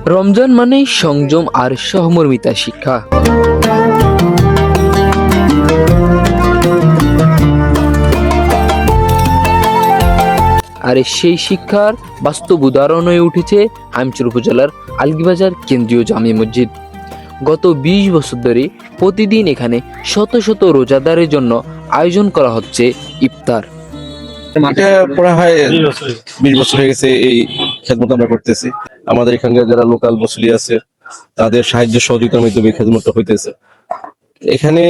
রমজান মানে সংযম আর সহমর্মিতা শিক্ষা। আর সেই শিক্ষার বাস্তব উদাহরণ হয়ে উঠেছে হাইমচর উপজেলার আলগীবাজার কেন্দ্রীয় জামে মসজিদ। গত 20 বছর ধরে প্রতিদিন এখানে শত শত রোজাদারের জন্য আয়োজন করা হচ্ছে ইফতার। এটা পড়া হয় 20 বছর হয়ে গেছে, এই খেদমত আমরা করতেছি। আমাদের এখানকার যারা লোকাল মুসলি আছে তাদের সাহায্য সহযোগিতার মাধ্যমে খেদমতটা হইতেছে। এখানে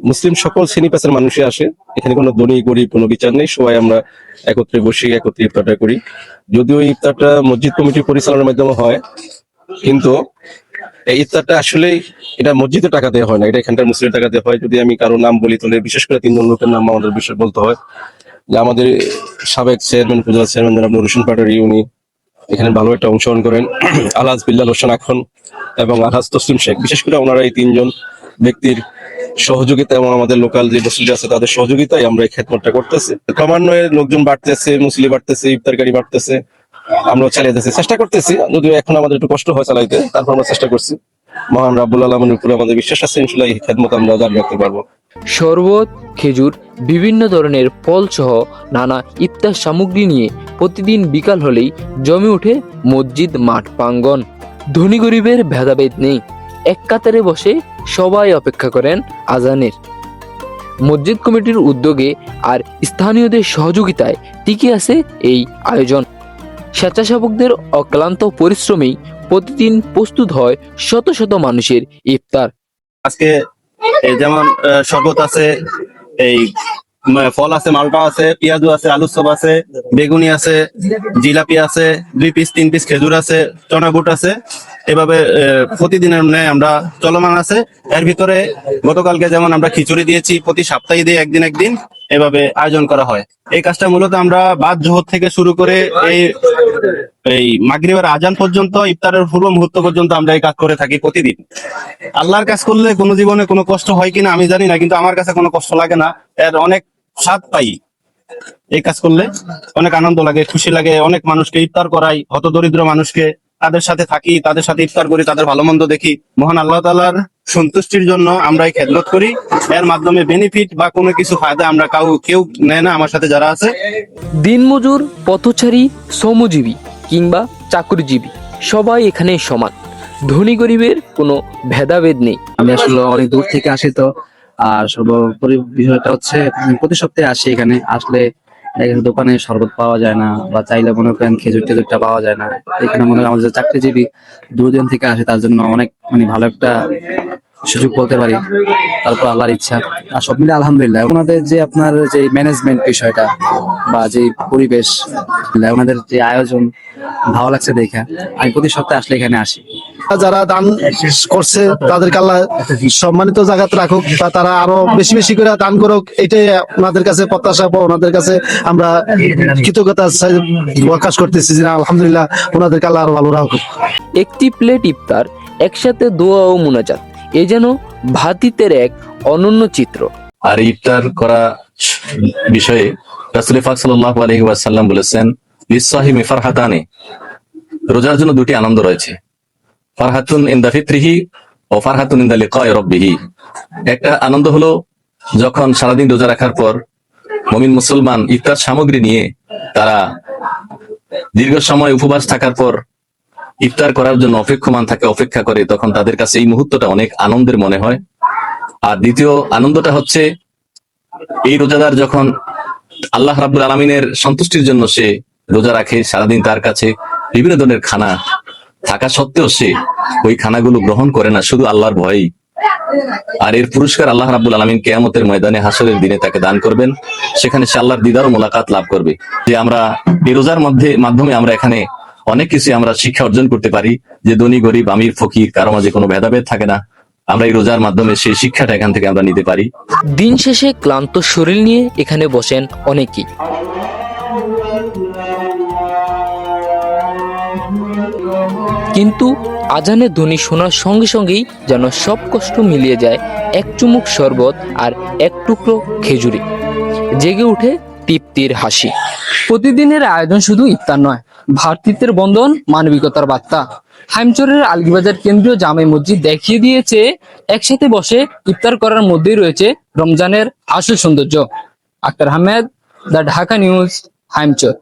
মুসলিম সকল শ্রেণী পেশার মানুষই আসে, এখানে কোনো ধনী গরিব কোনো বিচার নেই, সবাই আমরা একত্রে বসে একত্রে ইফতারটা করি। যদিও এই ইফতারটা মসজিদ কমিটির পরিচালনার মাধ্যমে হয়, কিন্তু এই ইফতারটা আসলে এটা মসজিদের টাকা দেওয়া হয় না, এটা এখানকার মুসলিমের টাকা দেওয়া হয়। যদি আমি কারো নাম বলি তাহলে বিশেষ করে 3 জন লোকের নাম আমাদের বিষয় বলতে হয়। যে আমাদের সাবেক চেয়ারম্যান, উপজেলা চেয়ারম্যান জনাব নুর হোসেন পাটোয়ারি, উনি এখানে ভালো একটা অংশগ্রহণ করেন। আলহাজ বিল্লাল হোসেন আখন এবং আলহাজ তসলিম শেখ, বিশেষ করে ওনারা এই 3 জন ব্যক্তির সহযোগিতা এবং আমাদের লোকাল যে মুসলিম আছে তাদের সহযোগিতায় আমরা এই খেদমতটা করতেছি। ক্রমান্বয়ে লোকজন বাড়তেছে, মুসলিম বাড়তেছে, ইফতারকারী বাড়তেছে, আমরা চালিয়ে যাচ্ছি, চেষ্টা করতেছি। যদিও এখন আমাদের একটু কষ্ট হয় চালাইতে, তারপর আমরা চেষ্টা করছি। মহান রাব্বুল আলামিনের উপরে আমাদের বিশ্বাস আছে, ইনশাআল্লাহ এই খেদমত আমরা জারি রাখতে পারবো। শরবত, খেজুর, বিভিন্ন ধরনের ফল সহ নানা ইফতার সামগ্রী নিয়ে প্রতিদিন বিকাল হলেই জমে ওঠে মসজিদ মাঠ প্রাঙ্গণ। ধনী গরিবের ভেদাভেদ নেই, এক কাতারে বসে সবাই অপেক্ষা করেন আজানের। মসজিদ কমিটির উদ্যোগে আর স্থানীয়দের সহযোগিতায় টিকে আছে এই আয়োজন। স্বেচ্ছাসেবকদের অক্লান্ত পরিশ্রমেই প্রতিদিন প্রস্তুত হয় শত শত মানুষের ইফতার। আজকে যেমন শরবত আছে, এই ফল আছে, মালটা আছে, পেঁয়াজু আছে, আলুর চপ আছে, বেগুনি আছে, জিলাপি আছে, 2 পিস 3 পিস খেজুর আছে, চনা বুট আছে। এভাবে প্রতিদিনের ন্যায় আমরা চলমান আছে। এর ভিতরে গতকালকে যেমন আমরা খিচুড়ি দিয়েছি, প্রতি সপ্তাহে দিয়ে একদিন এভাবে আয়োজন করা হয়। এই কাজটা মূলত আমরা বাদ জোহর থেকে শুরু করে এই মাগরিবের আজান পর্যন্ত, ইফতারের পূর্ব মুহূর্ত পর্যন্ত আমরা এই কাজ করে থাকি প্রতিদিন। আল্লাহর কাজ করলে কোনো জীবনে কোনো কষ্ট হয় কিনা আমি জানি না, কিন্তু আমার কাছে কোনো কষ্ট লাগে না, এর অনেক স্বাদ পাই। এই কাজ করলে অনেক আনন্দ লাগে, খুশি লাগে। অনেক মানুষকে ইফতার করাই, হতদরিদ্র মানুষকে, তাদের সাথে থাকি, তাদের সাথে ইফতার করি, তাদের ভালো মন্দ দেখি। মহান আল্লাহ তাআলার সন্তুষ্টির জন্য আমরা এই খেদমত করি। এর মাধ্যমে বেনিফিট বা কোনো কিছু ফায়দা আমরা কেউ নেয় না। আমার সাথে যারা আছে, দিনমজুর, পথচারী, শ্রমজীবী কিংবা চাকরিজীবী সবাই এখানে সমান, ধনী গরিবের কোনো ভেদাভেদ নেই। আমি আসলে অনেক দূর থেকে আসি, তো আর সর্বোপরি বিষয়টা হচ্ছে প্রতি সপ্তাহে আসি। এখানে আসলে এখানে দোকানে শরবত পাওয়া যায় না, বা চাইলে মনে করেন খেজুর টেজুরটা পাওয়া যায় না। এখানে মনে করেন আমাদের চাকরিজীবী দূরদিন থেকে আসে, তার জন্য অনেক ভালো একটা সুযোগ বলতে পারি। তারপর আল্লাহর ইচ্ছা, আর সব মিলে আলহামদুলিল্লাহ। ওনাদের যে আপনার যে ম্যানেজমেন্ট বিষয়টা বা যে পরিবেশ, ওনাদের যে আয়োজন ভালো লাগছে দেখে আমি প্রতি সপ্তাহে আসলে এখানে আসি। যারা দান করছে তাদেরকে আল্লাহ সম্মানিত জায়গাতে রাখুক, বা তারা আরো বেশি বেশি করে দান করুক, এটাই ওনাদের কাছে প্রত্যাশা। ওনাদের কাছে আমরা কৃতজ্ঞতা প্রকাশ করতেছি যে আলহামদুলিল্লাহ ওনাদেরকে আল্লাহ আরো ভালো রাখুক। একটি প্লেট ইফতার, একসাথে দোয়া ও মুনাজাত, এ যেন ভাতিতের এক অনন্য চিত্র। আর ইফতার করা বিষয়ে রাসূল পাক সাল্লাল্লাহু আলাইহি ওয়াসাল্লাম বলেছেন, লিস-সাহিমি ফারহাতানি, রোজার জন্য 2টি আনন্দ রয়েছে, ফারহাতুন ইনদা ফিত্রিহি ও ফারহাতুন ইনদা লিকাই রাব্বিহি। একটা আনন্দ হলো যখন সারাদিন রোজা রাখার পর মুমিন মুসলমান ইফতার সামগ্রী নিয়ে তারা দীর্ঘ সময় উপবাস থাকার পর ইফতার করার জন্য অপেক্ষমান থাকে, অপেক্ষা করে, তখন তাদের কাছে এই মুহূর্তটা অনেক আনন্দের মনে হয়। আর দ্বিতীয় আনন্দটা হচ্ছে এই রোজাদার যখন আল্লাহ রাব্বুল আলামিনের সন্তুষ্টির জন্য সে রোজা রাখে, সারাদিন তার কাছে বিভিন্ন ধরনের খানা থাকা সত্ত্বেও সে ওই খানাগুলো গ্রহণ করে না, শুধু আল্লাহর ভয়েই। আর এর পুরস্কার আল্লাহ রাব্বুল আলামিন কিয়ামতের ময়দানে হাসরের দিনে তাকে দান করবেন, সেখানে সে আল্লাহর দিদার ও মোলাকাত লাভ করবে। যে আমরা এই রোজার মাধ্যমে আমরা এখানে অনেক কিছু আমরা শিক্ষা অর্জন করতে পারি, যে ধনী গরিব, আমির ফকির কারো মাঝে কোনো ভেদাভেদ থাকে না। আমরা এই রোজার মাধ্যমে সেই শিক্ষাটা এখান থেকে আমরা নিতে পারি। দিন শেষে ক্লান্ত শরীর নিয়ে এখানে বসেন অনেকেই। কিন্তু আজানের ধ্বনি শোনার সঙ্গে সঙ্গেই যেন সব কষ্ট মিলিয়ে যায় এক চুমুক শরবত আর এক টুকরো খেজুরি। জেগে উঠে তৃপ্তির হাসি। প্রতিদিনের আয়োজন শুধু ইফতার নয়, ভ্রাতৃত্বের বন্ধন, মানবিকতার বার্তা। হাইমচরের আলগীবাজার কেন্দ্রীয় জামে মসজিদ দেখিয়ে দিয়েছে একসাথে বসে ইফতার করার মধ্যেই রয়েছে রমজানের আসল সৌন্দর্য। Akhtar Ahmed, the Dhaka news, Haimchar.